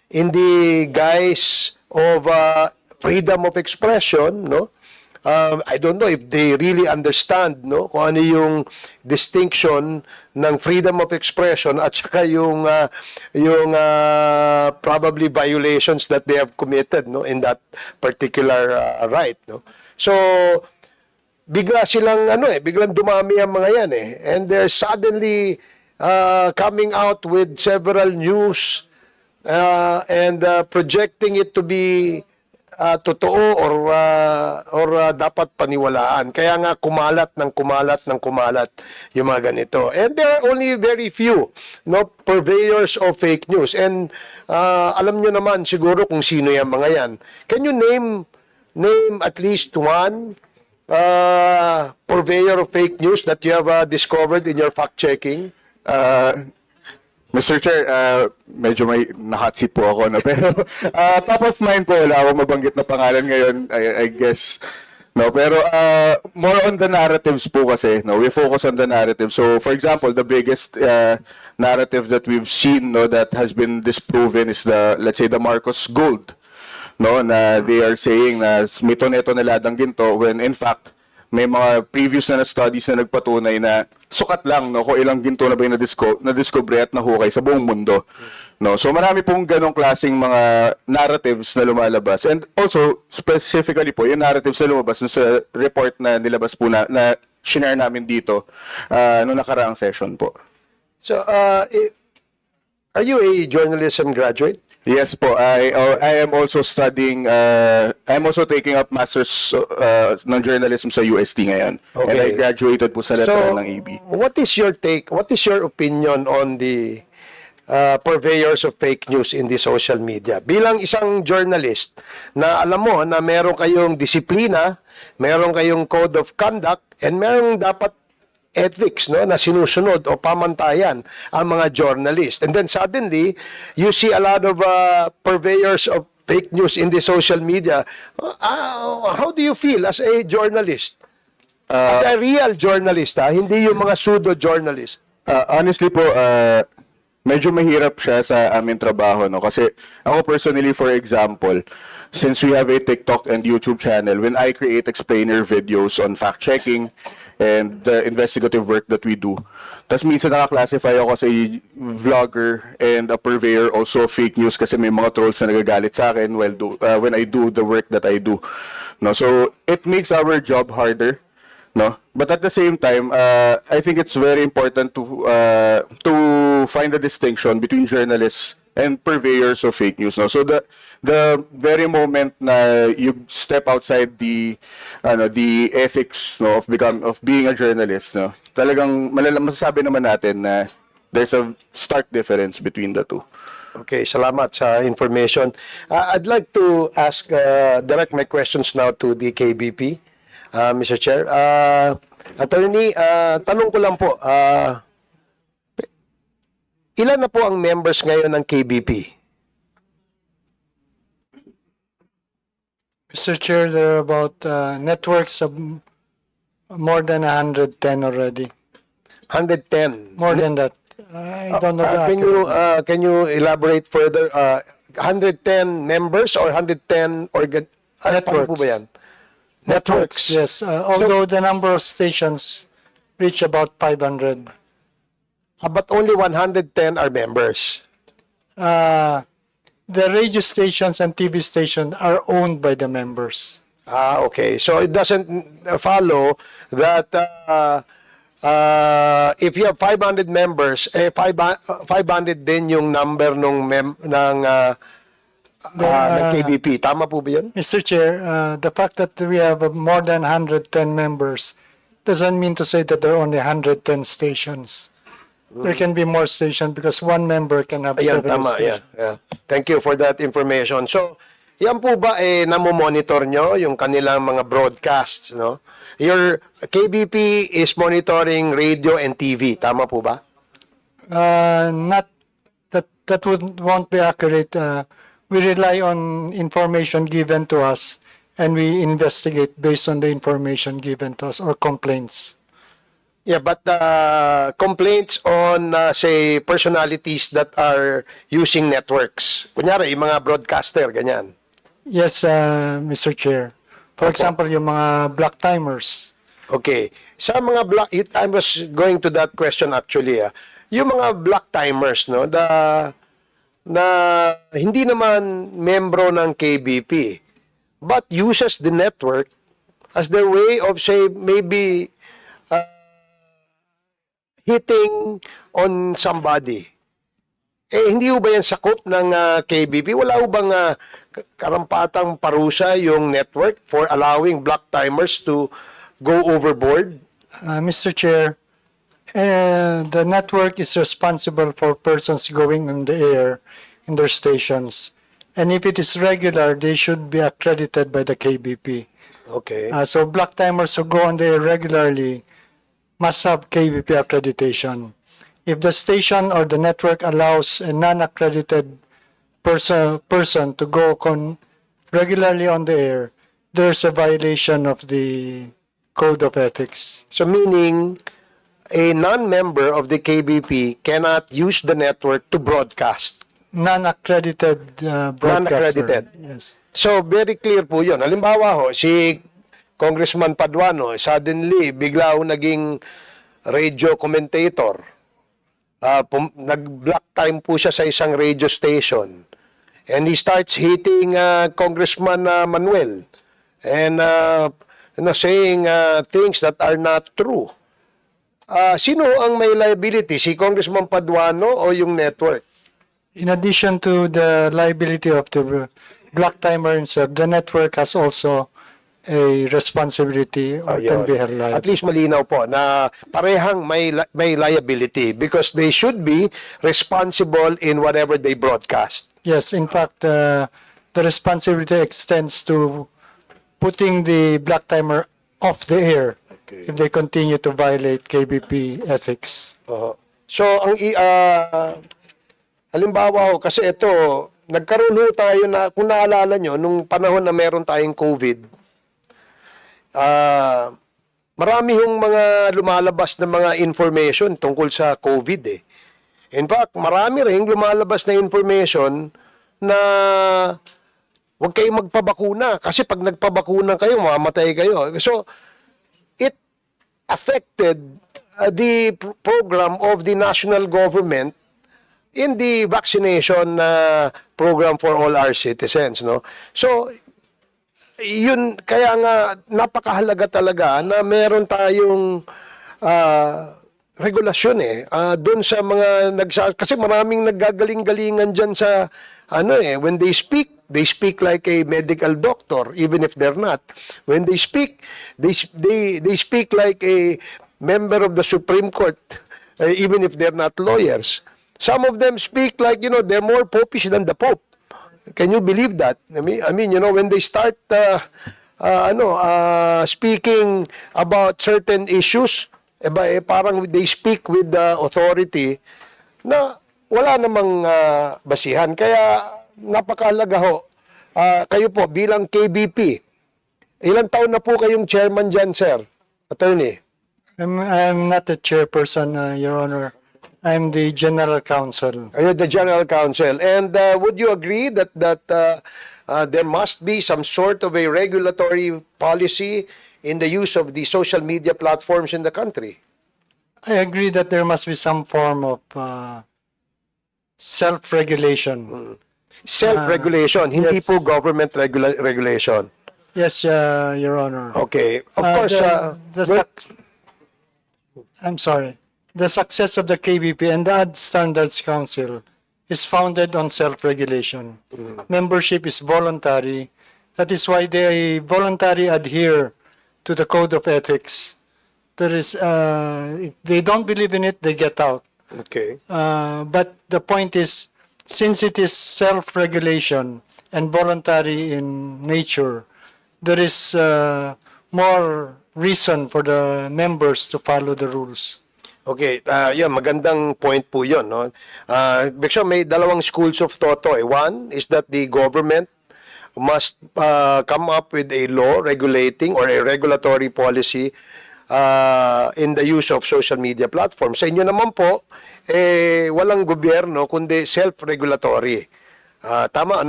in the guise of freedom of expression, no? I don't know if they really understand, no, kung ano yung distinction ng freedom of expression at saka yung probably violations that they have committed, no, in that particular right, no. So bigla silang biglang dumami ang mga yan and they're suddenly coming out with several news and projecting it to be totoo or dapat paniwalaan. Kaya nga kumalat yung mga ganito. And there are only very few, no, purveyors of fake news. And alam nyo naman siguro kung sino yung mga yan. Can you name at least one purveyor of fake news that you have discovered in your fact-checking? Mr. Chair, medyo may na-hot seat po ako, no? Pero top of mind po, wala akong mabanggit na pangalan ngayon, I guess. No, pero more on the narratives po kasi, no? We focus on the narrative. So, for example, the biggest narrative that we've seen, no, that has been disproven is let's say, the Marcos Gold, no? Na they are saying na may toneladang ginto when in fact, may mga previous na studies na nagpatunay na sukat lang, no, kung ilang ginto na ba yung na-discover at nahukay sa buong mundo. No? So marami pong ganong klaseng mga narratives na lumalabas. And also, specifically po, yung narratives na lumabas sa report na nilabas po na shinare namin dito noong nakaraang session po. So, are you a journalism graduate? Yes po, I am also studying, I'm also taking up masters ng journalism sa UST ngayon. Okay. And I graduated po sa letra ng AB. What is your take, what is your opinion on the purveyors of fake news in the social media? Bilang isang journalist na alam mo na meron kayong disiplina, meron kayong code of conduct, and meron dapat ethics, no, na sinusunod o pamantayan ang mga journalist. And then suddenly, you see a lot of purveyors of fake news in the social media. How do you feel as a journalist? As a real journalist, hindi yung mga pseudo-journalist. Honestly po, medyo mahirap siya sa aming trabaho, no? Kasi ako personally, for example, since we have a TikTok and YouTube channel, when I create explainer videos on fact-checking, and the investigative work that we do. Tapos minsan naka-classify ako as a vlogger and a purveyor also of fake news kasi may mga trolls na nagagalit sa akin when I do the work that I do. No, so it makes our job harder. No, but at the same time, I think it's very important to find a distinction between journalists and purveyors of fake news. No, so the very moment na you step outside the ethics, no, of being a journalist, no, talagang masasabi naman natin na there's a stark difference between the two. Okay, salamat sa information. I'd like to direct my questions now to the KBP, Mr. Chair. Attorney, tanong ko lang po, ilan na po ang members ngayon ng KBP? Mr. Chair, there are about networks of more than 110 already. 110. More than that. I don't know the can you elaborate further? 110 members or 110 Networks. Ano po ba yan? networks, yes. Although the number of stations reach about 500. But only 110 are members. The radio stations and TV stations are owned by the members. Okay. So it doesn't follow that if you have 500 members, 500 din yung number ng KBP. Tama po ba yun? Mr. Chair, the fact that we have more than 110 members doesn't mean to say that there are only 110 stations. There can be more stations because one member can have Ayan, several tama. stations. Yeah. Thank you for that information. So, yan po ba namo-monitor nyo yung kanilang mga broadcasts, no? Your KBP is monitoring radio and TV. Tama po ba? Not that won't be accurate. We rely on information given to us, and we investigate based on the information given to us or complaints. Yeah, but complaints on, say, personalities that are using networks. Kunyari, yung mga broadcaster, ganyan. Yes, Mr. Chair. For example, yung mga black timers. Okay. Sa mga black, I was going to that question actually. Yung mga black timers, no, na hindi naman membro ng KBP, but uses the network as their way of, say, maybe hitting on somebody. Hindi ho ba yan sakop ng KBP? Wala ho bang karampatang parusa yung network for allowing black timers to go overboard? Mr. Chair, the network is responsible for persons going on the air in their stations. And if it is regular, they should be accredited by the KBP. Okay. So black timers who go on the air regularly must have KBP accreditation. If the station or the network allows a non-accredited person to go regularly on the air, there's a violation of the Code of Ethics. So meaning, a non-member of the KBP cannot use the network to broadcast. Non-accredited broadcaster. Non-accredited. Yes. So very clear po yun. Halimbawa ho, si Congressman Paduano, suddenly, bigla ho naging radio commentator. Nag-block time po siya sa isang radio station. And he starts hitting Congressman Manuel. And saying things that are not true. Sino ang may liability? Si Congressman Paduano o yung network? In addition to the liability of the black timer himself, the network has also a responsibility or can be held liable. At least malinaw po na parehang may liability because they should be responsible in whatever they broadcast. Yes, in fact, the responsibility extends to putting the black timer off the air if they continue to violate KBP ethics. So, halimbawa ho, kasi ito, nagkaroon ho tayo na, kung naalala nyo, nung panahon na meron tayong COVID, marami hong mga lumalabas na mga information tungkol sa COVID eh. In fact, marami rin lumalabas na information na huwag kayong magpabakuna kasi pag nagpabakuna kayo, mamamatay kayo. So, it affected the program of the national government in the vaccination program for all our citizens, no? So, yun, kaya nga napakahalaga talaga na meron tayong regulasyon doon sa mga kasi maraming naggagaling-galingan diyan sa when they speak like a medical doctor even if they're not. When they speak, they speak like a member of the Supreme Court even if they're not lawyers. Some of them speak like, they're more popish than the Pope. Can you believe that? I mean, when they start speaking about certain issues, parang they speak with the authority na wala namang basihan. Kaya napakahalaga ho. Kayo po bilang KBP, ilang taon na po kayong chairman dyan, sir? Attorney? I'm not the chairperson, Your Honor. I'm the general counsel. You're the general counsel. And would you agree that there must be some sort of a regulatory policy in the use of the social media platforms in the country? I agree that there must be some form of self-regulation. Self-regulation, hindi yes. po government regulation. Yes, Your Honor. Okay. Of course, I'm sorry. The success of the KBP and the Ad Standards Council is founded on self-regulation. Membership is voluntary. That is why they voluntarily adhere to the Code of Ethics. There is, if they don't believe in it, they get out. Okay. But the point is, since it is self-regulation and voluntary in nature, there is more reason for the members to follow the rules. Okay, magandang point po yun, no? Because may dalawang schools of thought to. One is that the government must come up with a law regulating or a regulatory policy in the use of social media platforms. Sa inyo naman po, walang gobyerno kundi self-regulatory. Tama, ano?